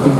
Hello,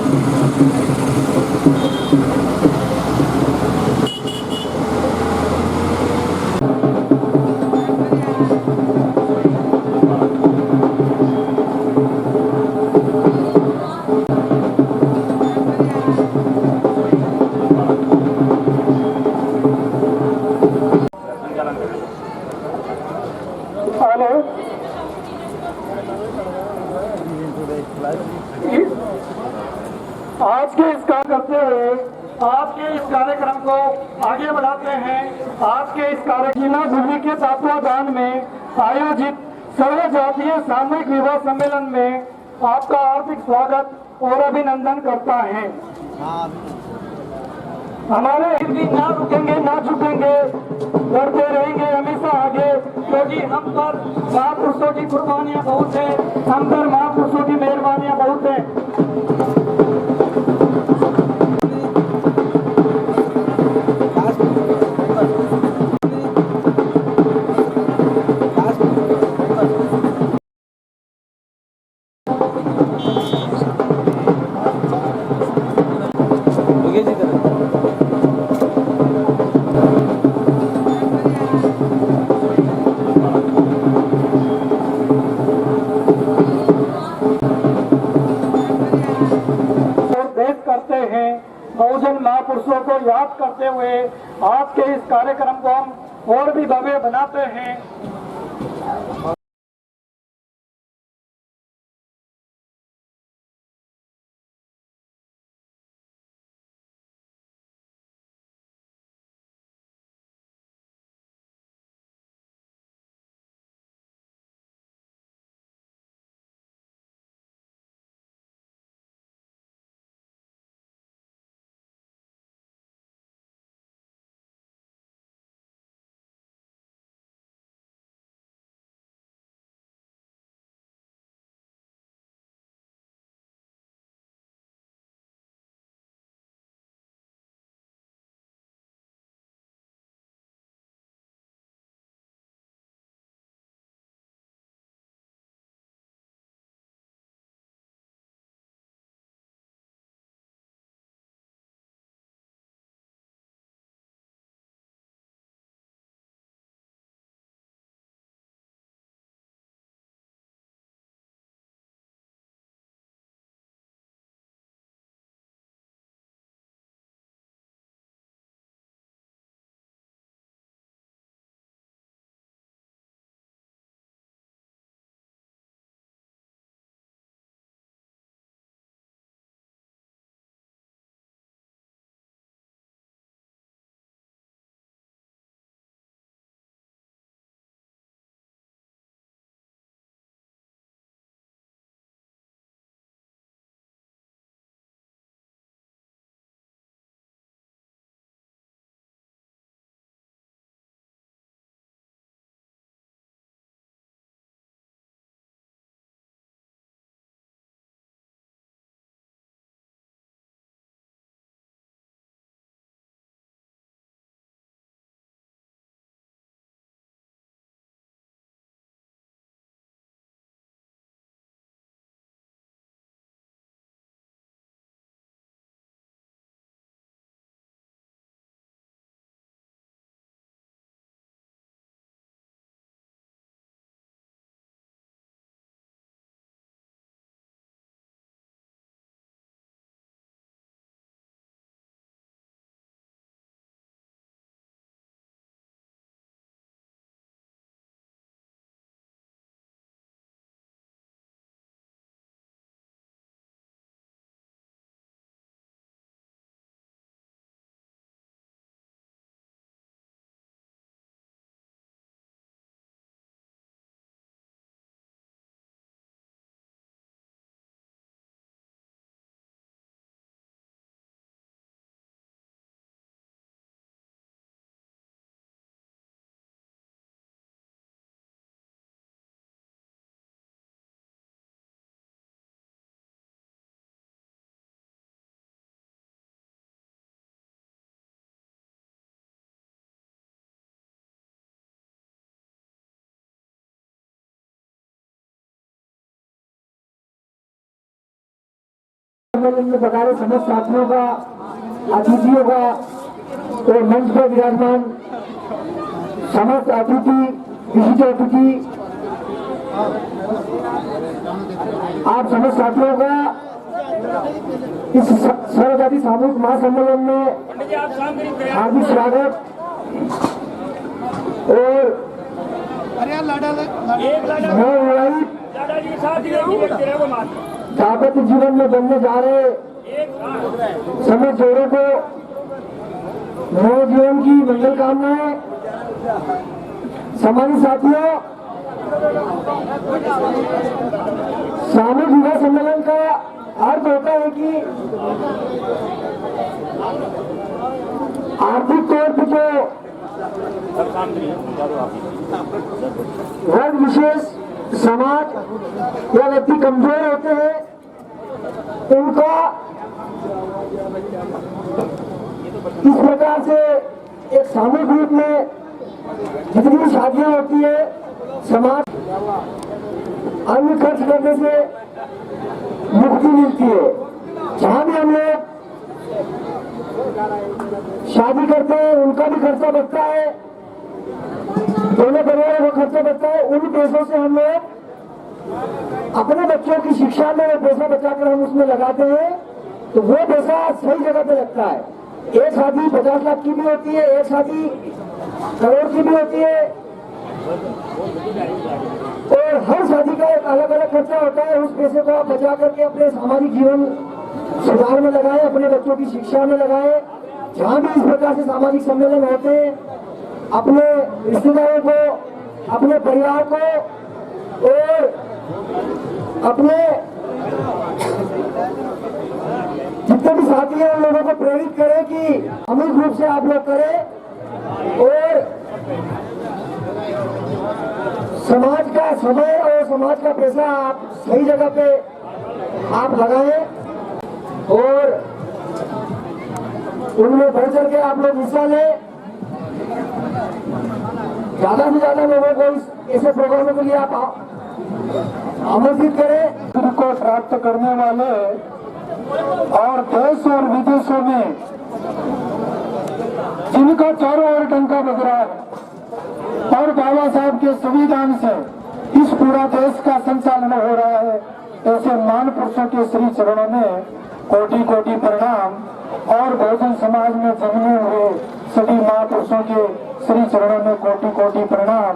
आज के इस कार्य करते हुए आज के इस कार्यक्रम को आगे बढ़ाते हैं। आज के इस कार्यक्रम भूमि के तत्वाधान में आयोजित सर्व जातीय सामूहिक विवाह सम्मेलन में आपका हार्दिक स्वागत और अभिनंदन करता है। हमारे भी ना रुकेंगे ना झुकेंगे, बढ़ते रहेंगे हमेशा आगे, क्योंकि हम पर महापुरुषों की कुर्बानियां बहुत है, हम पर महापुरुषों की मेहरबानियां बहुत है। करते हैं बहुजन महापुरुषों को याद करते हुए आज के इस कार्यक्रम को हम और भी भव्य बनाते हैं। सम्मेलन में पधारे समस्त साथियों का, अतिथियों का और मंच पर विराजमान समस्त अतिथि, विशिष्ट अतिथि, आप समस्त साथियों का इस सर्वजातीय सामूहिक महासम्मेलन में हार्दिक स्वागत। और दाम्पत्य जीवन में बनने जा रहे समय जोड़ों को नए जीवन की मंगल कामनाएं। सम्मानित साथियों, सामूहिक विवाह सम्मेलन का अर्थ होता है कि आर्थिक तौर पर जो वर्ग विशेष, समाज या व्यक्ति कमजोर होते हैं, उनका इस प्रकार से एक सामूहिक रूप में जितनी भी शादियां होती है, समाज अन्य खर्च करने से मुक्ति मिलती है। जहां भी हम लोग शादी करते हैं उनका भी खर्चा बचता है, दोनों परिवारों का खर्चा बचता है। उन पैसों से हम लोग अपने बच्चों की शिक्षा में वो पैसा बचाकर हम उसमें लगाते हैं, तो वो पैसा सही जगह पे लगता है। एक शादी 50 लाख की भी होती है, एक शादी करोड़ की भी होती है, और हर शादी का एक अलग अलग खर्चा होता है। उस पैसे को आप बचा करके अपने सामाजिक जीवन सुधार में लगाए, अपने बच्चों की शिक्षा में लगाए। जहां भी इस प्रकार से सामाजिक सम्मेलन होते हैं, अपने रिश्तेदारों को, अपने परिवार को और अपने जितने भी साथी हैं उन लोगों को प्रेरित करें कि सामूहिक रूप से आप लोग करें और समाज का समय और समाज का पैसा आप सही जगह पे आप लगाएं और उनमें बढ़ चढ़ के आप लोग हिस्सा लें। ज्यादा से ज्यादा लोगों को इस ऐसे प्रोग्रामों के लिए आप आमंत्रित करें। को प्राप्त करने वाले और देश और विदेशों में जिनका चारों ओर डंका बज रहा है और बाबा साहब के संविधान से इस पूरा देश का संचालन हो रहा है, ऐसे महान पुरुषों के श्री चरणों में कोटि कोटि प्रणाम। और बहुजन समाज में जन्मे हुए सभी महापुरुषों के श्री चरणों में कोटि कोटि प्रणाम।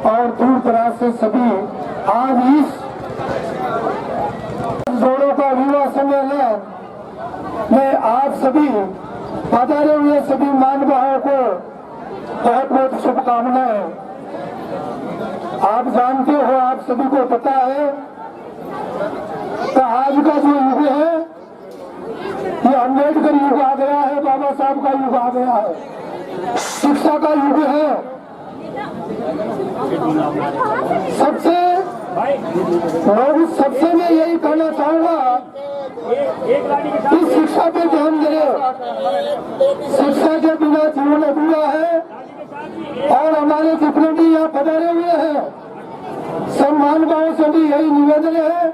और दूर दराज से सभी आज इस जोड़ों का विवाह सम्मेलन में आप सभी पधारे हुए सभी महानुभावों को बहुत बहुत शुभकामनाएं। आप जानते हो, आप सभी को पता है कि आज का जो युग है ये अम्बेडकर युग आ गया है, बाबा साहब का युग आ गया है, शिक्षा का युग है। सबसे मैं यही कहना चाहूंगा कि शिक्षा पे ध्यान दें। शिक्षा के बिना जीवन अधूरा है। और हमारे जितने भी यहाँ पधारे हुए हैं सब महानुभावों से भी यही निवेदन है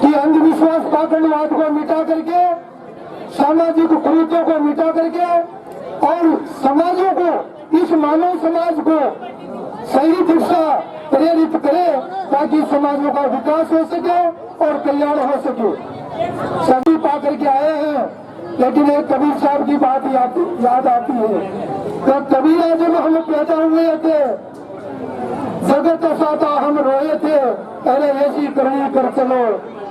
कि अंधविश्वास पाखंडवाद को मिटा करके, सामाजिक कुरीतियों को मिटा करके और समाजों को, इस मानव समाज को सही दिशा प्रेरित करे ताकि समाजों का विकास हो सके और कल्याण हो सके। सभी पा करके आए हैं, लेकिन एक कबीर साहब की बात याद आती है। तो कबीरा जब हम पैदा हुए थे, जगत साता हम रोए थे, अरे ऐसी करनी कर चलो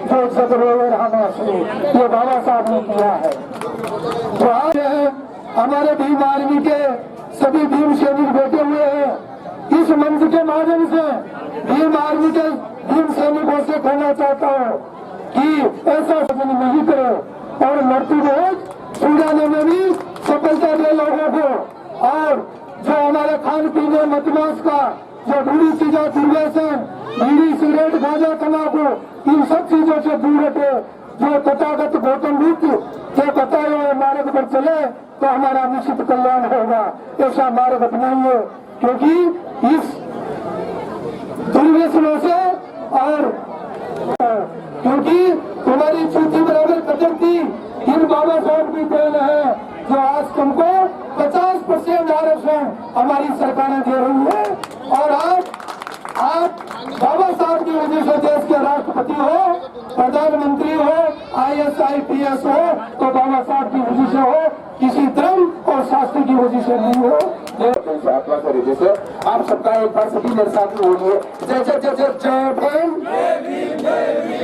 जो जग रोए रहना सुनो। ये बाबा साहब ने किया है। तो आज हमारे भीम आर्मी के सभी भीम सैनिक बैठे हुए हैं। इस मंच के माध्यम से भीम आर्मी के भीम सैनिकों से कहना चाहता हूँ कि ऐसा सपन नहीं करो और मृत्यु रोज छुड़ाने में भी सफलता दे लोगों को। और जो हमारे खान पीने मदमाश का जो बुरी चीजें, दुर्व्यसन, बीड़ी, सिगरेट, गांजा, तंबाकू, इन सब चीजों से दूर हटे। जो तथागत गौतम बुद्ध के बताए हुए मार्ग पर चले तो हमारा निश्चित कल्याण होगा। ऐसा मार्ग अपनाइए, क्योंकि इस दुर्व्यसनों से और क्योंकि तुम्हारी चूती बराबर लेकिन बाबा साहब की देन है जो आज तुमको 50% आरक्षण हमारी सरकारें दे रही है। और आप बाबा साहब की वजह से देश के राष्ट्रपति हो, प्रधानमंत्री हो, IAS IPS हो तो बाबा साहब की वजह से हो, किसी धर्म और शास्त्र की वजह से नहीं हो। आत्मा तरीके से आप सबका एक बार सभी मेरे साथ बोलिए जय जय जय जय जय भीम।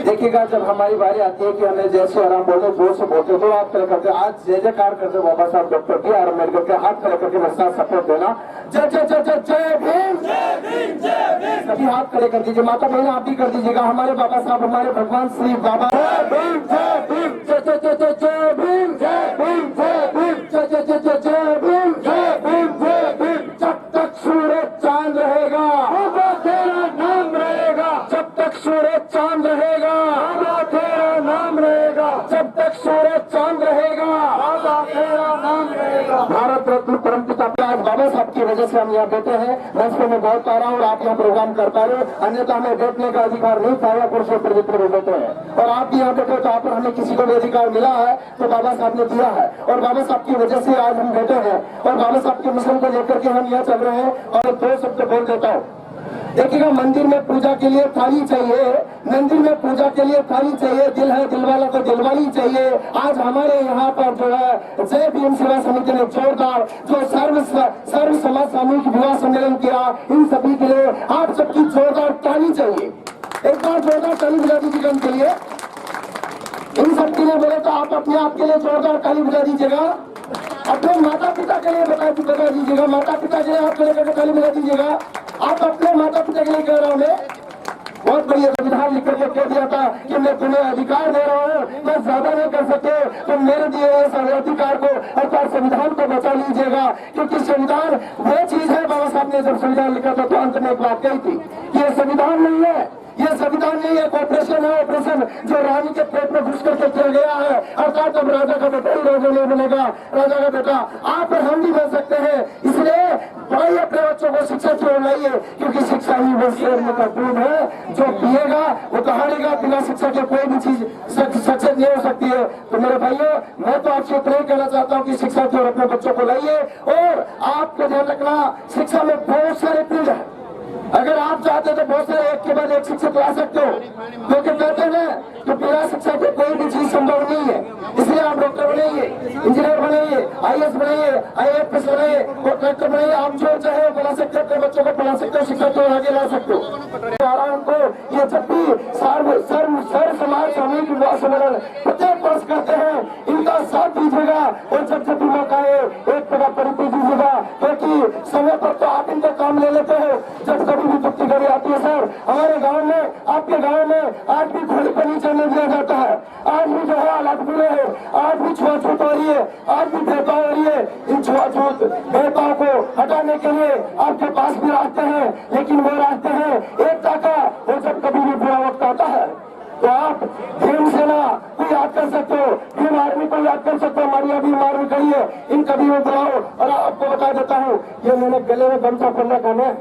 देखिएगा जब हमारी बारी आती है कि हमें जय श्री राम बोले जोर से बोलते तो आप खड़े करते आज जय जयकार करते बाबा साहब डॉक्टर बी आर अम्बेडकर के हाथ खड़े करके मेरे साथ सपोर्ट देना जय जय जय जय जय भीम। सभी हाथ खड़े कर दीजिए, माता बहन आप भी कर दीजिएगा। हमारे बाबा साहब हमारे भगवान श्री बाबा जय भीम जय भीम जय जय जय जय जय भीम जय भीम जय भीम जय जय जय जय जय भीम जय भीम जय भीम। जब तक सूरज चांद रहेगा बाबा तेरा नाम रहेगा, जब तक सूरज चांद रहेगा बाबा तेरा नाम रहेगा, जब तक सूरज चांद रहेगा बाबा तेरा नाम रहेगा। भारत रत्न परमपिता आज बाबा साहब की वजह से हम यहाँ बैठे हैं। मैं में बहुत पा रहा हूँ और आप यहाँ प्रोग्राम कर पा रहे हो, अन्यथा हमें बैठने का अधिकार नहीं था या कुर्सी पर जितने भी बैठे हैं। और आप भी यहाँ बैठे तो आप हमें किसी को भी अधिकार मिला है तो बाबा साहब ने दिया है और बाबा साहब की वजह से आज हम बैठे हैं और बाबा साहब के मिशन को लेकर के हम यहाँ चल रहे हैं। और दो शब्द बोल देता हूँ, देखिएगा मंदिर में पूजा के लिए थाली चाहिए, मंदिर में पूजा के लिए थाली चाहिए, दिल है दिल वाला को दिलवाली चाहिए। आज हमारे यहाँ पर जो है जय भीम सेवा समिति ने जोरदार जो सर्व समाज सामूहिक विवाह सम्मेलन किया, इन सभी के लिए आप सबकी जोरदार ताली चाहिए। एक बार जोरदार ताली बजा दीजिएगा इनके लिए, इन सब के लिए बोले तो आप अपने आप के लिए जोरदार ताली बजा दीजिएगा, अपने माता पिता के लिए बता दीजिएगा, माता पिता के लिए आप लेकर ताली बजा दीजिएगा। आप अपने माता पिता के लिए कह रहा हूँ मैं, बहुत बढ़िया संविधान लिख करके कह दिया था कि मैं तुम्हें अधिकार दे रहा हूँ, मैं ज्यादा नहीं कर सकते तो मेरे दिए हुए अधिकार को अर्थात संविधान को बचा लीजिएगा। क्योंकि संविधान वो चीज है, बाबा साहब ने जब संविधान लिखा था तो अंत में एक बात कही थी, ये संविधान नहीं है, ये संविधान नहीं है, ऑपरेशन है, ऑपरेशन जो रानी के पेट में घुस करके किया गया है। अर्थात अब राजा का बेटा ही राजा नहीं बनेगा, राजा का बेटा आप और हम भी बन सकते हैं। इसलिए पढ़ाइए अपने बच्चों को शिक्षा की ओर लाइए, क्योंकि शिक्षा ही वो शेर का दूध है, जो पिएगा वो कहाड़ेगा। बिना शिक्षा के कोई भी चीज सक्सेस नहीं हो सकती है। तो मेरे भाइयों मैं तो आपसे इतना ही कहना चाहता हूँ कि शिक्षा की ओर अपने बच्चों को लाइए। और आपको ध्यान रखना शिक्षा में बहुत सारे फील्ड है, अगर आप चाहते तो बहुत सारे एक के बाद एक शिक्षक ला सकते हो, क्योंकि कहते हैं कि बिना शिक्षा के कोई भी चीज संभव नहीं है। इसलिए आप डॉक्टर बनाइए, इंजीनियर बनाइए, IAS बनाइए, IAFS बनाइए, कलेक्टर बनाइए, आप जो चाहे बना सकते हो, अपने बच्चों को पढ़ा सकते हो, शिक्षा को आगे ला सकते हो। उनको ये जब भी सर्व समाज सामूहिक विवाह सम्मेलन प्रत्येक वर्ष करते हैं, इनका साथ दीजिएगा और जब भी मौका है एक प्रकार परिचय दीजिएगा, क्योंकि समय पर तो आप इनका काम ले लेते हो, जब कभी भी दुखती घड़ी आती है। सर हमारे गांव में, आपके गांव में आज भी घोड़े पर नीचे नहीं दिया जाता है, आज भी जो है हालात बुरे है, आज भी छुआछूत हो रही है, आज भी भेदभाव हो रही है। इन छुआछूत भेदभाव को हटाने के लिए आपके पास भी रास्ते हैं, लेकिन वो रास्ते हैं एकता का। वो जब कभी भी बुरा वक्त आता है तो आप भीम सेना को याद कर सकते हो, भीम आर्मी को याद कर सकते हो, हमारी अभी आर्मी खड़ी है, इन कभी में बुलाओ। और आपको बता देता हूँ ये मैंने गले में गमछा पहनना काम है,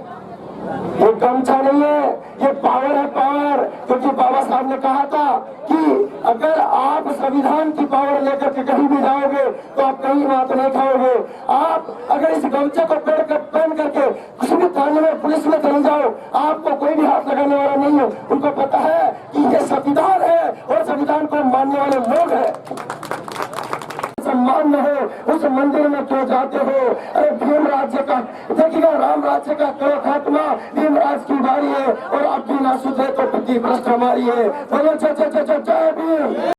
ये गमछा नहीं है, ये पावर है, पावर। क्योंकि बाबा साहब ने कहा था कि अगर आप संविधान की पावर लेकर के कहीं भी जाओगे तो आप कहीं मात नहीं खाओगे। आप अगर इस गमछे को पहन करके किसी भी थाने में पुलिस में चले जाओ, आपको कोई भी हाथ लगाने वाला नहीं है। उनको पता है कि ये संविधान है और संविधान को मानने वाले लोग हैं। सम्मान न हो उस मंदिर में क्यों जाते हो? अरे भीम राज्य का देखिएगा, राम राज्य का करो खात्मा, भीम राज की बारी है और अब भी ना सुधरे तो बुद्धि भ्रष्ट हमारी है। बोलो जय भीम।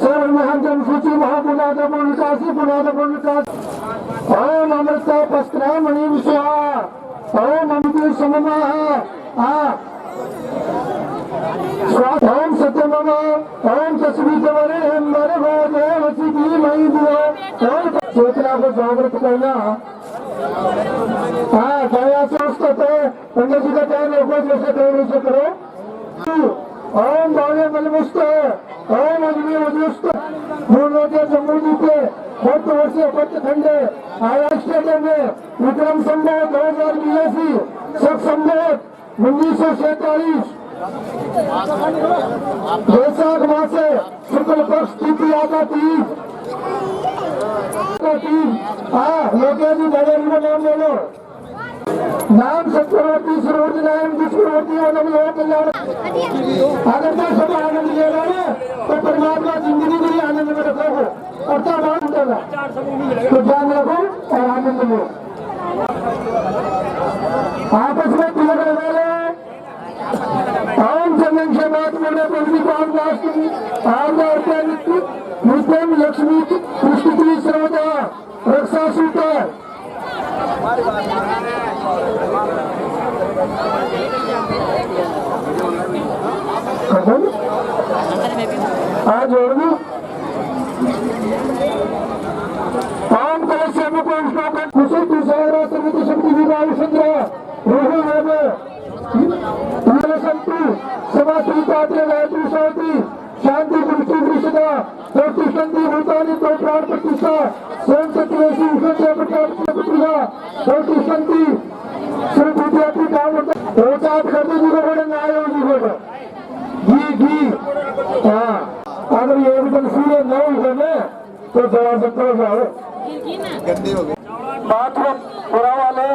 सर्वमहंतम सूचि महापुनादम विकासी पुनादम विकास ओम अमृता पस्त्रा मणिम स्वाहा ओम अमृत सममा ओम सत्यम ओम तस्वीर चेतना को जागृत करना। हाँ दया से उसको तो पंडित जी का ध्यान रखो जैसे करो वैसे करो। ओम बाले बलमुस्त ओम अग्नि उजुस्त मूर्ति जम्मू के बहुत वर्षीय खंड महाराष्ट्र में विक्रम संवत 2082 सब संवत 1947 वैशाख मास शुक्ल पक्ष तिथि आता तीज लोकेजी नगर में नाम ले लो। नाम सत्यवर्ती सर्वोच्च नाम दुष्प्रवर्ती और लोक कल्याण। अगर तो सब आनंद ले रहे हैं तो परमात्मा जिंदगी में ही आनंद में रखोगे और तब आनंद होगा। तो ध्यान रखो और आनंद लो। आपस में तिलक लगा लो। ओम चंदन से बात बोले पंडिताम नास्ति आर्य नित्यम लक्ष्मी पुष्टि सर्वदा रक्षा सूत्र। हाँ जोड़ दो। ओम कलश कुशल तुषारा समिति शक्ति विभाग चंद्र रोहु संतु समाश्री पात्र गायत्री शांति शांति दृष्टि दृष्टा दृष्टि शांति भूतानी तो प्राण प्रतिष्ठा स्वयं सत्यवेशी प्रतिभा दृष्टि शांति श्री विद्यार्थी काम रोचात करने जी को बड़े नायो जी को घी हाँ अगर ये एकदम सूर्य न उगे ना तो जवाब करो जाओ गंदी हो गई बात हो बुरा वाले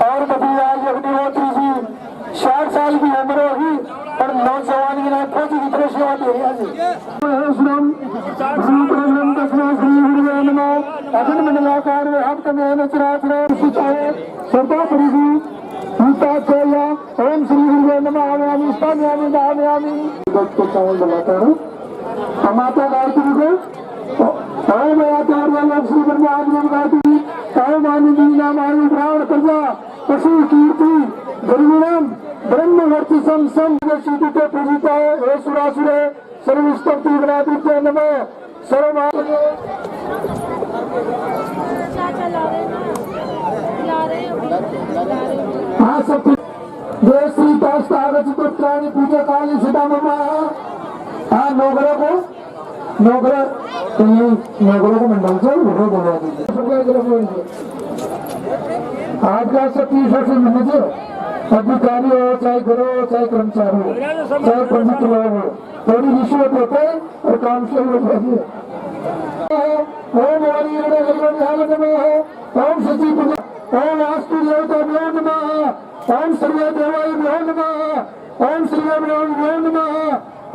और कभी आज अग्निहोत्री जी 60 साल की उम्र होगी और नौजवान की नाथ की तरह सेवा दे अगन मंडलाकार हफ्त में श्रद्धा परिधि ओम श्री गुरुवे नमः आमयामि स्थाम्यामि दामयामि को चावल बनाता हूँ माता गायत्री को ओम आचार्य श्री ब्रह्मा गायत्री ओम आनंदी नाम आयु ब्राह्मण प्रजा पशु कीर्ति गुरुगुणम ब्रह्म वर्चसम संशीते पूजिता हे सुरासुरे सर्वस्तुति गणादित्य नमः सर्व हाँ सब जय श्री तागत पूजा काली सीता ममा। हाँ नौकरों को मंडल से वो बोलवा दीजिए। आज का 30 वर्ष मिलने से अधिकारी हो चाहे गुरु हो चाहे कर्मचारी हो चाहे पंडित लोग हो थोड़ी रिश्वत होते और काम से हो जाइए। ओम ओम सची ओम वास्तु देवता भ्यो नमः ओम सर्वे देवाय भ्यो नमः ओम सर्वे भ्यो नमः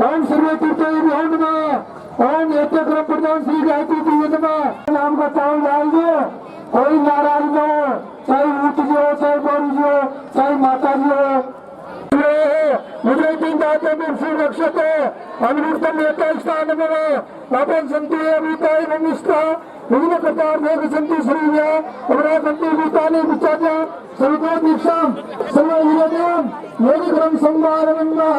ओम सर्वे तीर्थाय भ्यो नमः ओम यज्ञ प्रधान श्री गायत्री जी नमः। नाम का चावल डाल दो कोई नाराज न हो चाहे ऊट जी हो चाहे गौरी जी हो चाहे माता जी हो। मुझे तीन दाते में सुरक्षित अनुवृत्तम एक स्थान में लाभन संति अमृताय नमिष्ठा विभिन्न प्रकार देव संति श्रीव्या अमरा संति भूतानि विचार्य सर्वो दीक्षाम सर्वविरदम योनि क्रम संवारमन्नः।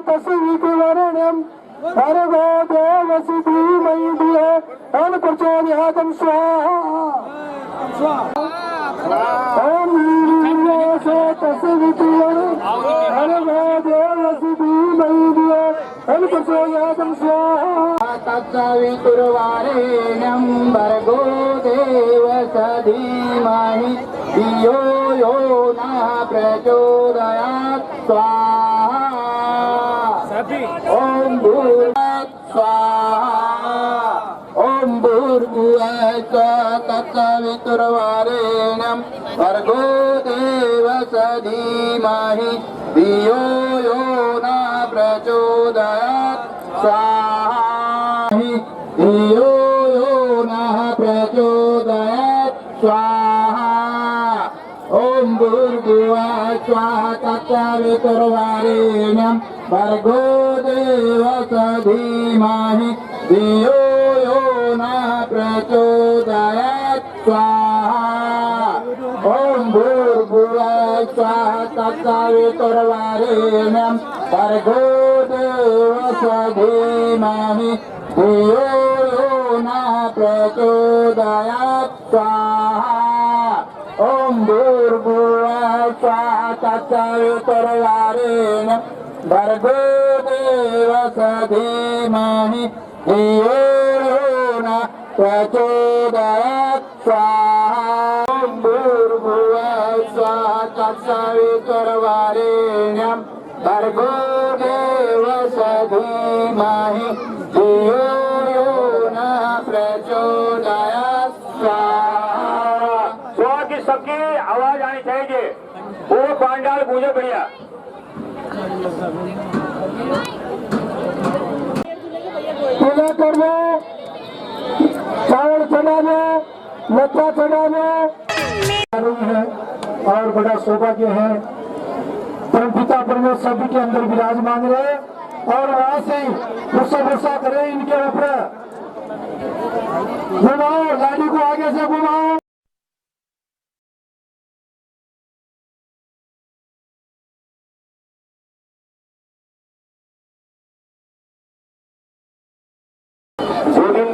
तस्विकवर्ण्यं भर्गो देवस्य धीमहि धियो यो न प्रचोदयात् स्वाहा। ओम तस्विकवर्ण्यं भर्गो देवस्य धीमहि धियो यो न प्रचोदयात् स्वाहा। तत्सवितुर्वरेण्यं भर्गो देवस्य धीमहि धियो यो न प्रचोदयात् स्वाहा। ओम भूर्भुवः ओम भूर्भुवः तत्सवितुर्वरेण्यं भर्गो देवस्य धीमहि धियो यो न प्रचोदयात् स्वाहा। धियो यो न प्रचोदयात् स्वाहा। ओम भूर्भुवः तत्सवितुर्वरेण्यं भर्गो देवस्य धीमहि धियो यो न प्रचोदयात् स्वाहा। ओम भूर्भुवः तत्सवितुर्वरेण्यं भर्गो देवस्य धीमहि धियो यो न प्रचोदयात् स्वाहा। ओम भूर्भुवः तत्सवितुर्वरेण्यं भर्गो देवस्य धीमहि धियो यो न प्रचोदयात् स्वाहा। ओम भूर्भुवः तत्सवितुर्वरेण्यं भर्गो देवस्य धीमहि धियो यो न प्रचोदयात् स्वाहा। स्वाहा की सबकी आवाज आनी चाहिए। वो पांडाल गूंजे बढ़िया। पूजा कर लो, चावल चढ़ा लो, लता चढ़ा लो है और बड़ा सौभाग्य है। परमपिता परमेश्वर सभी के अंदर विराजमान रहे और वहां से गुस्सा करे इनके ऊपर। घुमाओ लाडी को आगे से घुमाओ।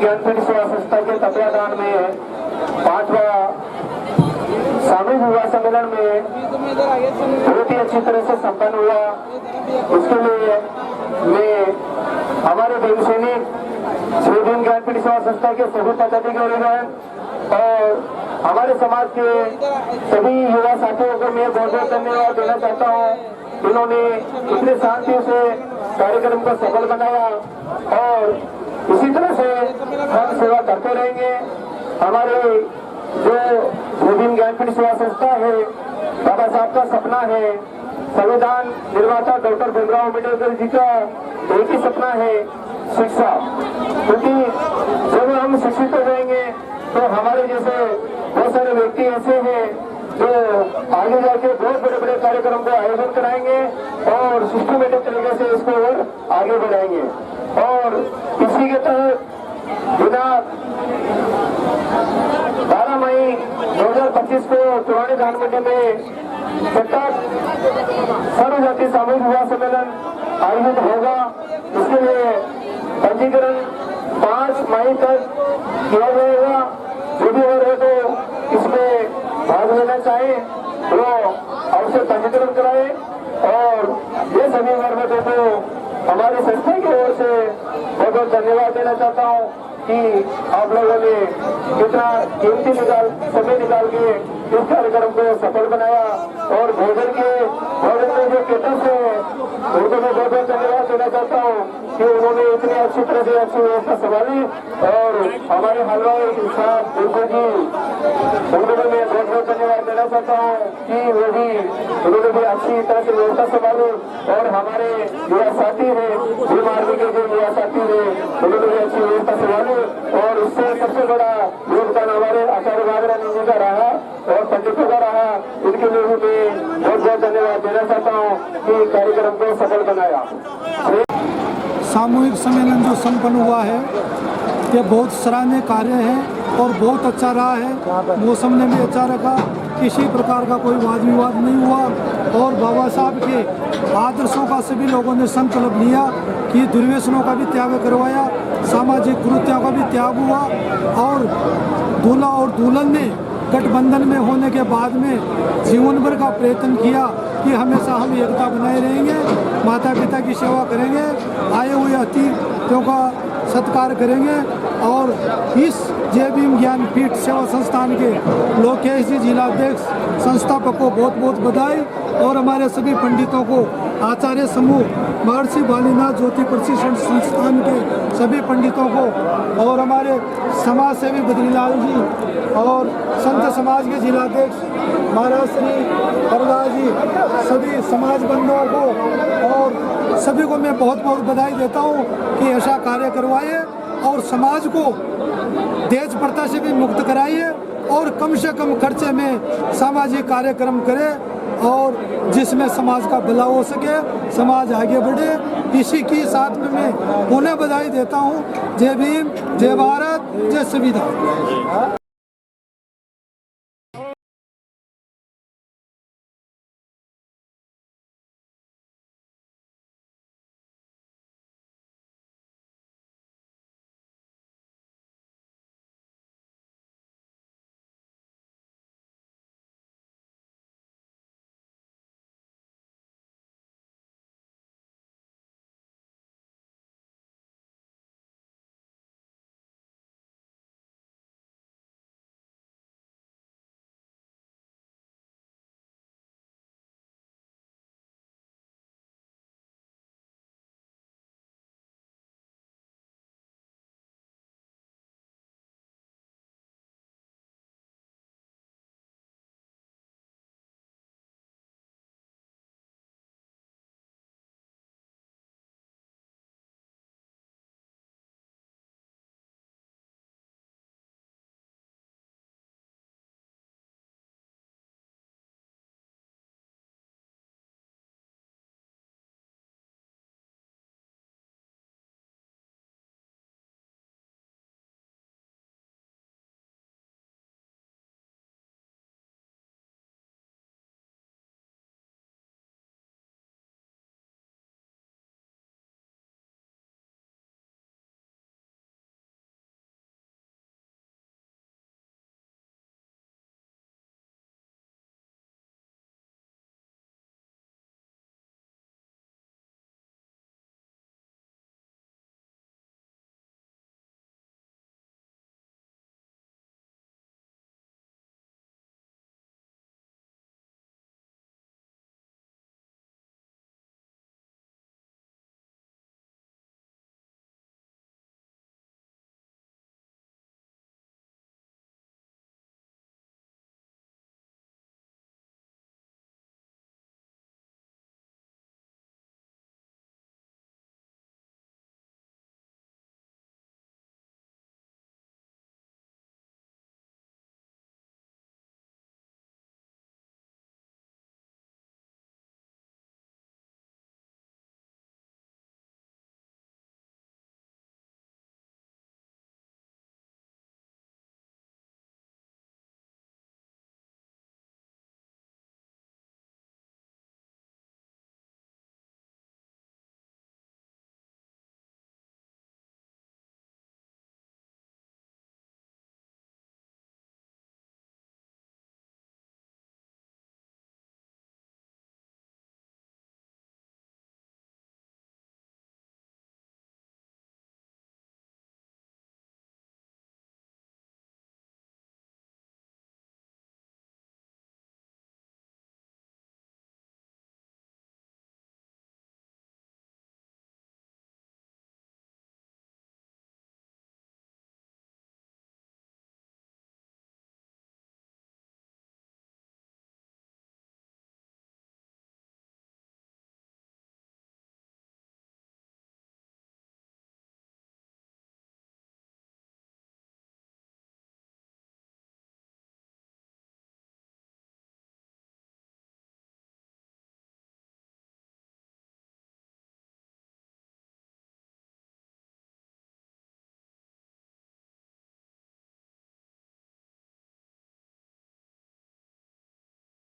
ज्ञानपीठ सेवा संस्था के तत्वाधान में 5वां सामूहिक विवाह सम्मेलन में बहुत ही अच्छी तरह से संपन्न हुआ। उसके लिए मैं हमारे देवी सैनिक श्री ज्ञानपीठ सेवा संस्था के सभी पदाधिकारीगण और हमारे समाज के सभी युवा साथियों को मैं बहुत बहुत धन्यवाद देना चाहता हूँ। इन्होंने इतने शांति से कार्यक्रम को सफल बनाया और इसी तरह से हम सेवा करते रहेंगे। हमारे जो ज्ञानपीठ सेवा संस्था है, बाबा साहब का सपना है, संविधान निर्माता डॉक्टर भीमराव अम्बेडकर जी का एक ही सपना है, शिक्षा। क्योंकि जब हम शिक्षित हो जाएंगे तो हमारे जैसे बहुत सारे व्यक्ति ऐसे हैं जो आगे जाके बहुत बड़े बड़े कार्यक्रम को आयोजन कराएंगे और सिस्टमेटिक तरीके से इसको और आगे बढ़ाएंगे। और इसी के तहत बिना 12 मई 2025 को पुरानी धान मंडी में छठा सर्वजातीय सामूहिक विवाह सम्मेलन आयोजित होगा। इसके लिए पंजीकरण 5 मई तक किया जाएगा। जो भी और है तो इसमें भाग लेना चाहे वो अवश्य पंजीकरण कराए। और ये सभी वर्गों को हमारी संस्था की ओर से बहुत बहुत धन्यवाद देना चाहता हूँ कि आप लोगों ने कितना कीमती समय निकाल के इस कार्यक्रम को सफल बनाया। और भोजन में जो केटर्स है उनको मैं बहुत बहुत धन्यवाद देना चाहता हूँ कि उन्होंने इतनी अच्छी तरह से अच्छी व्यवस्था संभाली। और हमारे हलवाई साहब बिल्कुल जी उनको भी मैं बहुत बहुत धन्यवाद देना चाहता हूँ कि उन्होंने भी अच्छी तरह से व्यवस्था संभाली। और हमारे युवा साथी है, भीम आर्मी के जो युवा साथी है उन्होंने भी अच्छी व्यवस्था संभाली। और उससे सबसे बड़ा योगदान हमारे आचार्य बागरा जी का रहा और पंडितों का रहा। इनके लिए भी मैं बहुत बहुत धन्यवाद देना चाहता हूँ कि कार्यक्रम को सफल बनाया। सामूहिक सम्मेलन जो संपन्न हुआ है ये बहुत सराहनीय कार्य है और बहुत अच्छा रहा है। मौसम ने भी अच्छा रखा, किसी प्रकार का कोई वाद विवाद नहीं हुआ और बाबा साहब के आदर्शों का सभी लोगों ने संकल्प लिया कि दुर्व्यसनों का भी त्याग करवाया, सामाजिक कुरीतियों का भी त्याग हुआ और दूल्हा और दुल्हन ने गठबंधन में होने के बाद में जीवन भर का प्रयत्न किया कि हमेशा हम एकता बनाए रहेंगे, माता पिता की सेवा करेंगे, आए हुए अतिथियों का सत्कार करेंगे। और इस जय भीम ज्ञानपीठ सेवा संस्थान के लोकेश जी जिलाध्यक्ष संस्थापक को बहुत बहुत बधाई और हमारे सभी पंडितों को, आचार्य समूह महर्षि बालीनाथ ज्योति प्रशिक्षण संस्थान के सभी पंडितों को और हमारे समाज सेवी बद्रीलाल जी और संत समाज के जिलाध्यक्ष महाराज श्री हरदास जी, सभी समाज बंधुओं को और सभी को मैं बहुत बहुत बधाई देता हूँ कि ऐसा कार्य करवाइए और समाज को दहेज प्रथा से भी मुक्त कराइए और कम से कम खर्चे में सामाजिक कार्यक्रम करें और जिसमें समाज का भला हो सके, समाज आगे बढ़े। इसी की साथ में मैं पुनः बधाई देता हूँ। जय भीम, जय भारत, जय संविधान।